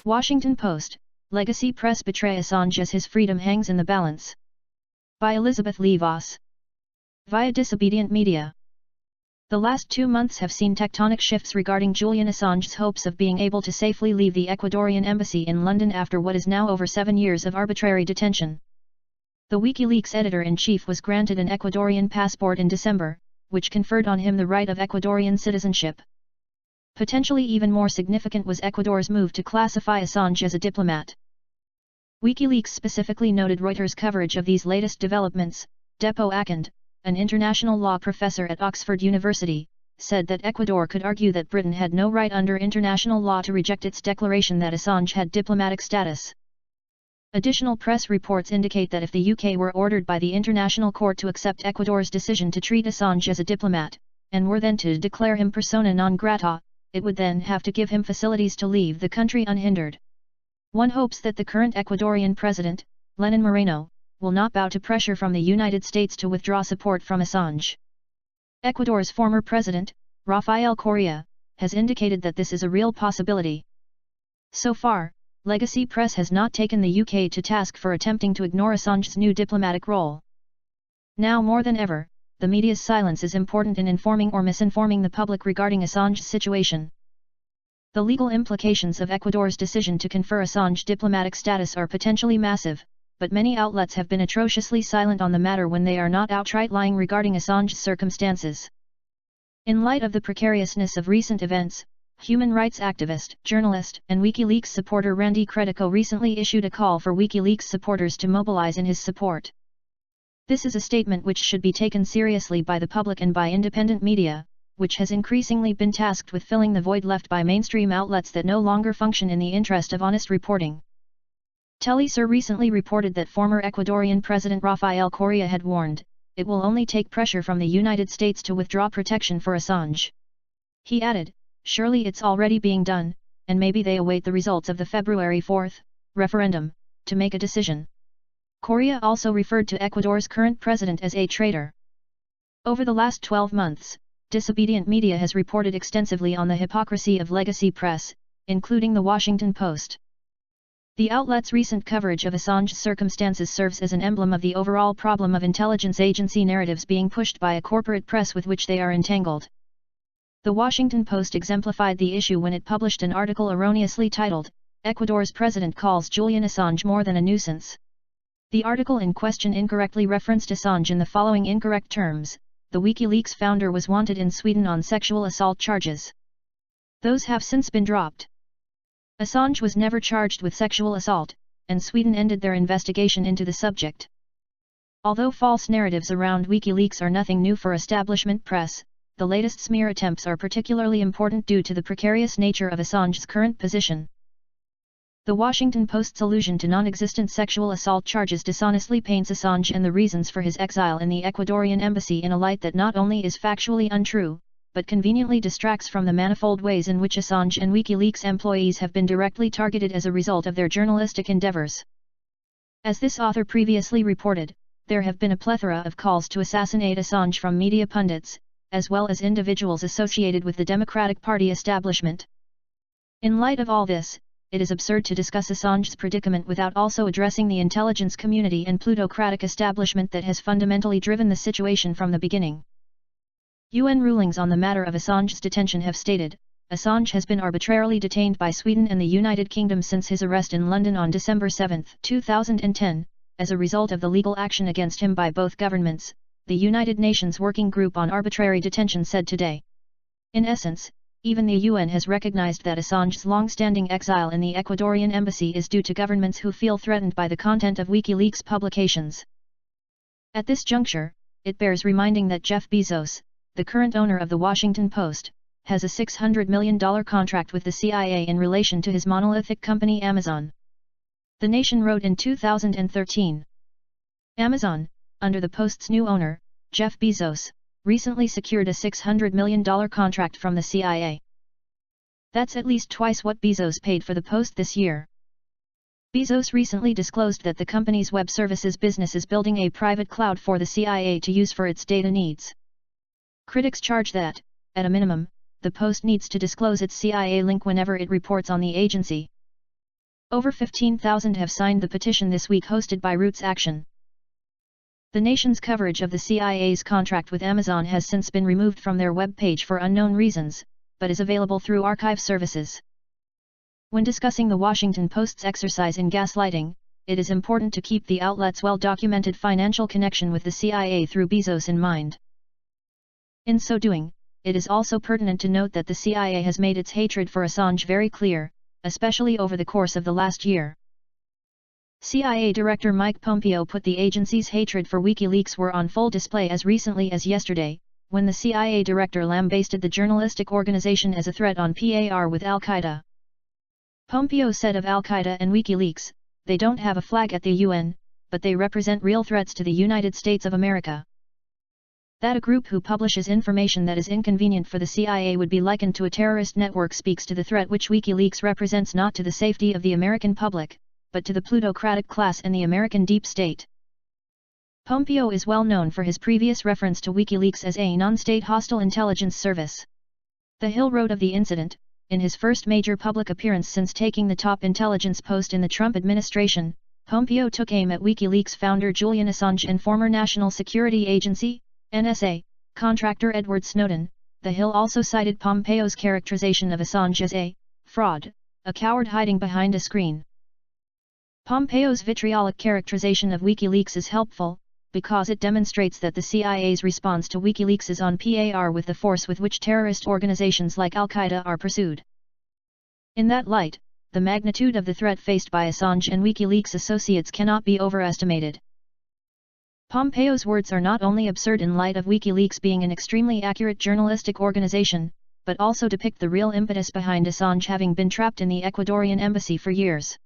Washington Post, Legacy Press betray Assange as his freedom hangs in the balance. By Elizabeth Lee Voss. Via Disobedient Media. The last 2 months have seen tectonic shifts regarding Julian Assange's hopes of being able to safely leave the Ecuadorian embassy in London after what is now over 7 years of arbitrary detention. The Wikileaks Editor In Chief was granted an Ecuadorian passport in December, which conferred on him the right of Ecuadorian citizenship. Potentially even more significant was Ecuador's move to classify Assange as a diplomat. WikiLeaks specifically noted Reuters' coverage of these latest developments. Diplomat, an international law professor at Oxford University, said that Ecuador could argue that Britain had no right under international law to reject its declaration that Assange had diplomatic status. Additional press reports indicate that if the UK were ordered by the International Court to accept Ecuador's decision to treat Assange as a diplomat, and were then to declare him persona non grata, it would then have to give him facilities to leave the country unhindered. One hopes that the current Ecuadorian president, Lenin Moreno, will not bow to pressure from the United States to withdraw support from Assange. Ecuador's former president, Rafael Correa, has indicated that this is a real possibility. So far, Legacy Press has not taken the UK to task for attempting to ignore Assange's new diplomatic role. Now more than ever, the media's silence is important in informing or misinforming the public regarding Assange's situation. The legal implications of Ecuador's decision to confer Assange diplomatic status are potentially massive, but many outlets have been atrociously silent on the matter when they are not outright lying regarding Assange's circumstances. In light of the precariousness of recent events, human rights activist, journalist, and WikiLeaks supporter Randy Credico recently issued a call for WikiLeaks supporters to mobilize in his support. This is a statement which should be taken seriously by the public and by independent media, which has increasingly been tasked with filling the void left by mainstream outlets that no longer function in the interest of honest reporting. Telesur recently reported that former Ecuadorian President Rafael Correa had warned, it will only take pressure from the United States to withdraw protection for Assange. He added, surely it's already being done, and maybe they await the results of the February 4 referendum, to make a decision. Correa also referred to Ecuador's current president as a traitor. Over the last 12 months, Disobedient Media has reported extensively on the hypocrisy of legacy press, including the Washington Post. The outlet's recent coverage of Assange's circumstances serves as an emblem of the overall problem of intelligence agency narratives being pushed by a corporate press with which they are entangled. The Washington Post exemplified the issue when it published an article erroneously titled, "Ecuador's President Calls Julian Assange More Than a Nuisance." The article in question incorrectly referenced Assange in the following incorrect terms: the WikiLeaks founder was wanted in Sweden on sexual assault charges. Those have since been dropped. Assange was never charged with sexual assault, and Sweden ended their investigation into the subject. Although false narratives around WikiLeaks are nothing new for establishment press, the latest smear attempts are particularly important due to the precarious nature of Assange's current position. The Washington Post's allusion to non-existent sexual assault charges dishonestly paints Assange and the reasons for his exile in the Ecuadorian embassy in a light that not only is factually untrue, but conveniently distracts from the manifold ways in which Assange and WikiLeaks employees have been directly targeted as a result of their journalistic endeavors. As this author previously reported, there have been a plethora of calls to assassinate Assange from media pundits, as well as individuals associated with the Democratic Party establishment. In light of all this, it is absurd to discuss Assange's predicament without also addressing the intelligence community and plutocratic establishment that has fundamentally driven the situation from the beginning. UN rulings on the matter of Assange's detention have stated, Assange has been arbitrarily detained by Sweden and the United Kingdom since his arrest in London on December 7, 2010, as a result of the legal action against him by both governments, the United Nations Working Group on Arbitrary Detention said today. In essence, even the UN has recognized that Assange's long-standing exile in the Ecuadorian embassy is due to governments who feel threatened by the content of WikiLeaks publications. At this juncture, it bears reminding that Jeff Bezos, the current owner of the Washington Post, has a $600 million contract with the CIA in relation to his monolithic company Amazon. The Nation wrote in 2013. Amazon, under the Post's new owner, Jeff Bezos, recently secured a $600 million contract from the CIA. That's at least twice what Bezos paid for the Post this year. Bezos recently disclosed that the company's web services business is building a private cloud for the CIA to use for its data needs. Critics charge that, at a minimum, the Post needs to disclose its CIA link whenever it reports on the agency. Over 15,000 have signed the petition this week, hosted by Roots Action. The nation's coverage of the CIA's contract with Amazon has since been removed from their web page for unknown reasons, but is available through archive services. When discussing the Washington Post's exercise in gaslighting, it is important to keep the outlet's well-documented financial connection with the CIA through Bezos in mind. In so doing, it is also pertinent to note that the CIA has made its hatred for Assange very clear, especially over the course of the last year. CIA Director Mike Pompeo put the agency's hatred for Wikileaks were on full display as recently as yesterday, when the CIA director lambasted the journalistic organization as a threat on par with Al-Qaeda. Pompeo said of Al-Qaeda and Wikileaks, "They don't have a flag at the UN, but they represent real threats to the United States of America." That a group who publishes information that is inconvenient for the CIA would be likened to a terrorist network speaks to the threat which Wikileaks represents, not to the safety of the American public, but to the plutocratic class and the American deep state. Pompeo is well known for his previous reference to Wikileaks as a non-state hostile intelligence service. The Hill wrote of the incident, in his first major public appearance since taking the top intelligence post in the Trump administration, Pompeo took aim at Wikileaks founder Julian Assange and former National Security Agency, NSA, contractor Edward Snowden. The Hill also cited Pompeo's characterization of Assange as a fraud, a coward hiding behind a screen. Pompeo's vitriolic characterization of Wikileaks is helpful, because it demonstrates that the CIA's response to Wikileaks is on par with the force with which terrorist organizations like Al-Qaeda are pursued. In that light, the magnitude of the threat faced by Assange and Wikileaks associates cannot be overestimated. Pompeo's words are not only absurd in light of Wikileaks being an extremely accurate journalistic organization, but also depict the real impetus behind Assange having been trapped in the Ecuadorian embassy for years.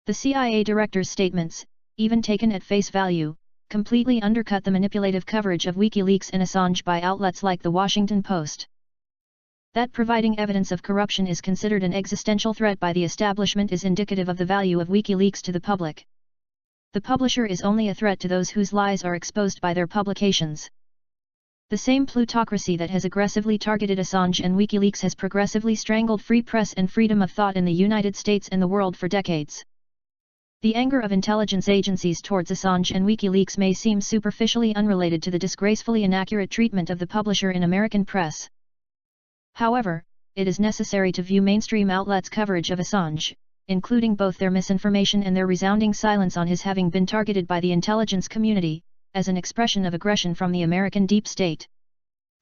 The CIA director's statements, even taken at face value, completely undercut the manipulative coverage of Wikileaks and Assange by outlets like the Washington Post. That providing evidence of corruption is considered an existential threat by the establishment is indicative of the value of Wikileaks to the public. The publisher is only a threat to those whose lies are exposed by their publications. The same plutocracy that has aggressively targeted Assange and Wikileaks has progressively strangled free press and freedom of thought in the United States and the world for decades. The anger of intelligence agencies towards Assange and Wikileaks may seem superficially unrelated to the disgracefully inaccurate treatment of the publisher in American press. However, it is necessary to view mainstream outlets' coverage of Assange, including both their misinformation and their resounding silence on his having been targeted by the intelligence community, as an expression of aggression from the American deep state.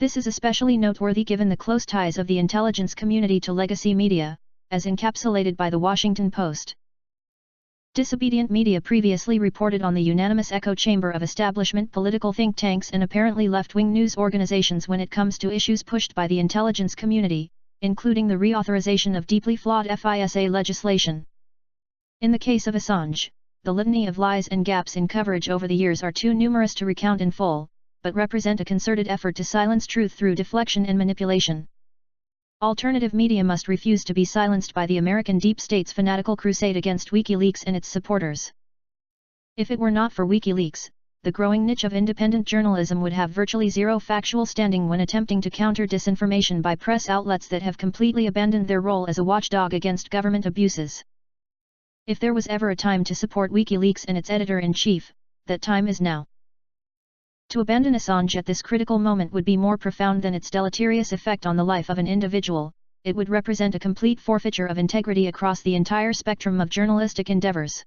This is especially noteworthy given the close ties of the intelligence community to legacy media, as encapsulated by the Washington Post. Disobedient media previously reported on the unanimous echo chamber of establishment political think tanks and apparently left-wing news organizations when it comes to issues pushed by the intelligence community, including the reauthorization of deeply flawed FISA legislation. In the case of Assange, the litany of lies and gaps in coverage over the years are too numerous to recount in full, but represent a concerted effort to silence truth through deflection and manipulation. Alternative media must refuse to be silenced by the American deep state's fanatical crusade against Wikileaks and its supporters. If it were not for Wikileaks, the growing niche of independent journalism would have virtually zero factual standing when attempting to counter disinformation by press outlets that have completely abandoned their role as a watchdog against government abuses. If there was ever a time to support Wikileaks and its editor-in-chief, that time is now. To abandon Assange at this critical moment would be more profound than its deleterious effect on the life of an individual. It would represent a complete forfeiture of integrity across the entire spectrum of journalistic endeavors.